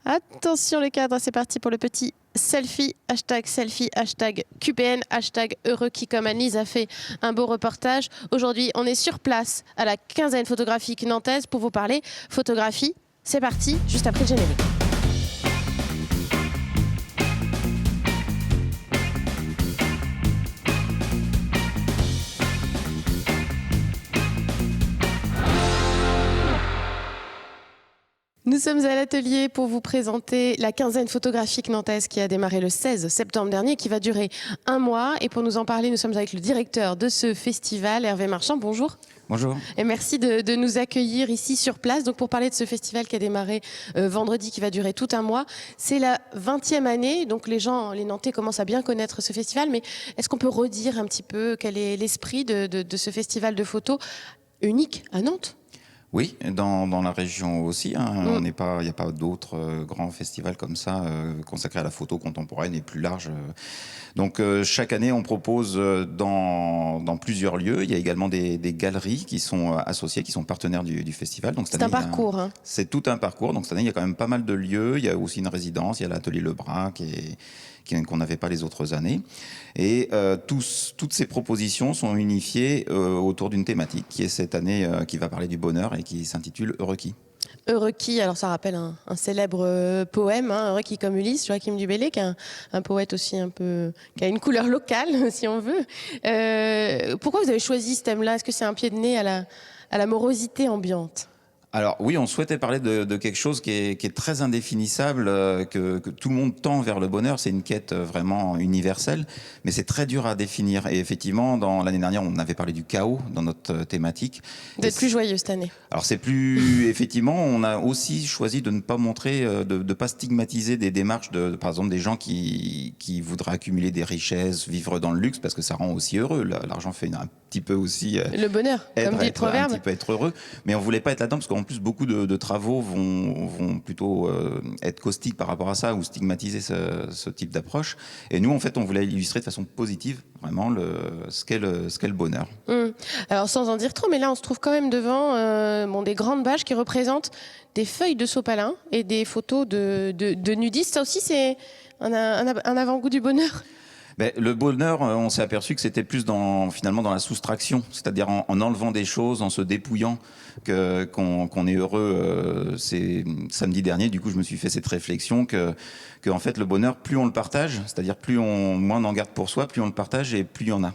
Attention les cadres, c'est parti pour le petit selfie, hashtag QPN, hashtag heureux qui comme Annelise a fait un beau reportage. Aujourd'hui, on est sur place à la quinzaine photographique nantaise pour vous parler photographie. C'est parti, juste après le générique. Nous sommes à l'atelier pour vous présenter la quinzaine photographique nantaise qui a démarré le 16 septembre dernier et qui va durer un mois. Et pour nous en parler, nous sommes avec le directeur de ce festival, Hervé Marchand. Bonjour. Bonjour. Et merci de nous accueillir ici sur place. Donc pour parler de ce festival qui a démarré vendredi, qui va durer tout un mois. C'est la 20e année, donc les Nantais commencent à bien connaître ce festival. Mais est-ce qu'on peut redire un petit peu quel est l'esprit de ce festival de photos unique à Nantes ? Oui, dans la région aussi. Il n'y a pas d'autres grands festivals comme ça consacrés à la photo contemporaine et plus large. Donc chaque année, on propose dans plusieurs lieux. Il y a également des galeries qui sont associées, qui sont partenaires du festival. Donc c'est un parcours. C'est tout un parcours. Donc cette année, il y a quand même pas mal de lieux. Il y a aussi une résidence. Il y a l'atelier Lebrun qu'on n'avait pas les autres années. Et toutes ces propositions sont unifiées autour d'une thématique qui est cette année qui va parler du bonheur et qui s'intitule Heureux qui. Heureux qui, alors ça rappelle un célèbre poème, Heureux qui comme Ulysse, Joachim du Bellay, qui est un poète aussi un peu, qui a une couleur locale, si on veut. Pourquoi vous avez choisi ce thème-là ? Est-ce que c'est un pied de nez à la morosité ambiante ? Alors oui, on souhaitait parler de quelque chose qui est très indéfinissable, que tout le monde tend vers le bonheur. C'est une quête vraiment universelle, mais c'est très dur à définir. Et effectivement, l'année dernière, on avait parlé du chaos dans notre thématique. Vous êtes plus joyeux cette année. Alors c'est plus... effectivement, on a aussi choisi de ne pas montrer, de pas stigmatiser des démarches par exemple, des gens qui voudraient accumuler des richesses, vivre dans le luxe, parce que ça rend aussi heureux. L'argent fait un petit peu aussi... le bonheur, comme dit le proverbe. Un petit peu être heureux. Mais on voulait pas être là-dedans, parce qu'en plus, beaucoup de travaux vont plutôt être caustiques par rapport à ça, ou stigmatiser ce type d'approche. Et nous, en fait, on voulait illustrer de façon positive, vraiment, ce qu'est le bonheur. Alors, sans en dire trop, mais là, on se trouve quand même devant des grandes bâches qui représentent des feuilles de sopalin et des photos de nudistes. Ça aussi, c'est un avant-goût du bonheur. Ben, le bonheur, on s'est aperçu que c'était plus finalement dans la soustraction, c'est-à-dire en enlevant des choses, en se dépouillant, qu'on est heureux. C'est samedi dernier, du coup, je me suis fait cette réflexion que en fait, le bonheur, plus on le partage, c'est-à-dire moins on en garde pour soi, plus on le partage et plus il y en a.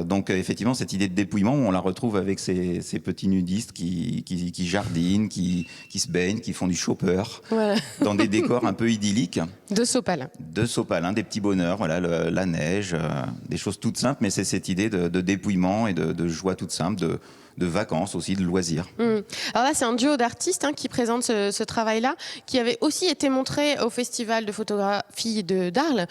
Donc effectivement, cette idée de dépouillement, on la retrouve avec ces petits nudistes qui jardinent, qui se baignent, qui font du chopper, voilà. Dans des décors un peu idylliques. De sopalin. De sopalin, des petits bonheurs, voilà, la neige, des choses toutes simples, mais c'est cette idée de dépouillement et de joie toute simple, de vacances aussi, de loisirs. Alors là, c'est un duo d'artistes qui présente ce travail-là, qui avait aussi été montré au Festival de photographie d'Arles,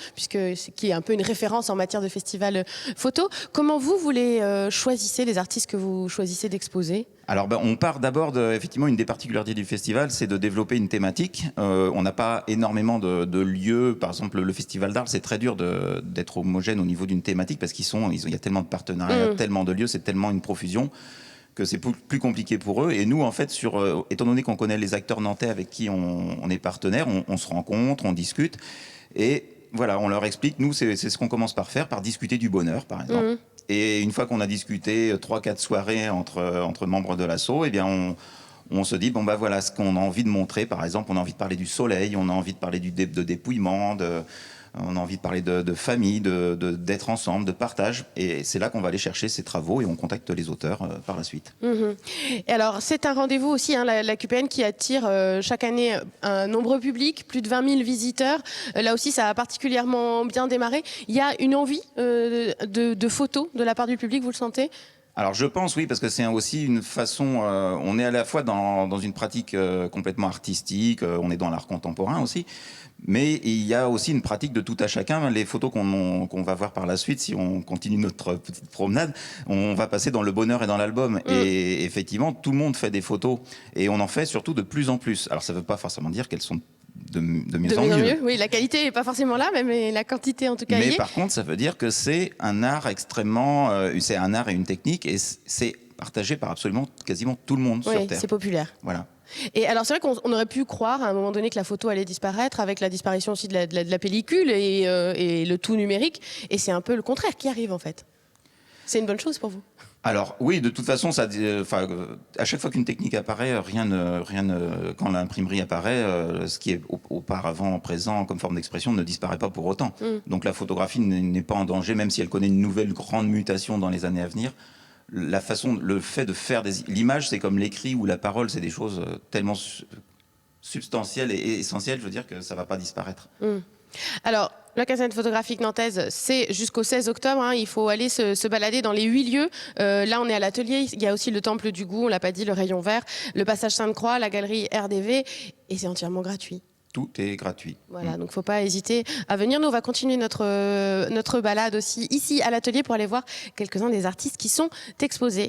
qui est un peu une référence en matière de festival photo. Comment vous les choisissez, les artistes que vous choisissez d'exposer ? Alors on part d'abord effectivement, une des particularités du festival, c'est de développer une thématique. On n'a pas énormément de lieux. Par exemple, le festival d'Arles, c'est très dur d'être homogène au niveau d'une thématique, parce il y a tellement de partenariats, tellement de lieux, c'est tellement une profusion que c'est plus compliqué pour eux. Et nous, en fait, étant donné qu'on connaît les acteurs nantais avec qui on est partenaire, on se rencontre, on discute. Et voilà, on leur explique. Nous, c'est ce qu'on commence par faire, par discuter du bonheur, par exemple. Et une fois qu'on a discuté 3-4 soirées entre membres de l'asso, eh bien on se dit, voilà ce qu'on a envie de montrer. Par exemple, on a envie de parler du soleil, on a envie de parler de dépouillement, on a envie de parler de famille, d'être ensemble, de partage. Et c'est là qu'on va aller chercher ces travaux et on contacte les auteurs par la suite. Et alors, c'est un rendez-vous aussi, la QPN, qui attire chaque année un nombreux public, plus de 20 000 visiteurs. Là aussi, ça a particulièrement bien démarré. Il y a une envie de photos de la part du public, vous le sentez ? Alors je pense, oui, parce que c'est aussi une façon, on est à la fois dans une pratique complètement artistique, on est dans l'art contemporain aussi, mais il y a aussi une pratique de tout à chacun. Les photos qu'on va voir par la suite, si on continue notre petite promenade, on va passer dans le bonheur et dans l'album. Et effectivement, tout le monde fait des photos, et on en fait surtout de plus en plus. Alors ça ne veut pas forcément dire qu'elles sont de mieux en mieux. Oui, la qualité n'est pas forcément là, mais la quantité en tout cas. Mais par contre, ça veut dire que c'est un art extrêmement, c'est un art et une technique, et c'est partagé par absolument quasiment tout le monde sur Terre. C'est populaire. Voilà. Et alors c'est vrai qu'on aurait pu croire à un moment donné que la photo allait disparaître avec la disparition aussi de la pellicule et le tout numérique. Et c'est un peu le contraire qui arrive en fait. C'est une bonne chose pour vous? Alors oui, de toute façon, à chaque fois qu'une technique apparaît, quand l'imprimerie apparaît, ce qui est auparavant présent comme forme d'expression ne disparaît pas pour autant. Donc la photographie n'est pas en danger, même si elle connaît une nouvelle grande mutation dans les années à venir. Le fait de faire l'image, c'est comme l'écrit ou la parole, c'est des choses tellement substantielles et essentielles, je veux dire que ça va pas disparaître. Alors, la caserne photographique nantaise, c'est jusqu'au 16 octobre. Hein, il faut aller se balader dans les 8 lieux. Là, on est à l'atelier. Il y a aussi le Temple du Goût, on l'a pas dit, le Rayon Vert, le Passage Sainte-Croix, la galerie RDV. Et c'est entièrement gratuit. Tout est gratuit. Voilà, donc faut pas hésiter à venir. Nous, on va continuer notre balade aussi ici à l'atelier pour aller voir quelques-uns des artistes qui sont exposés.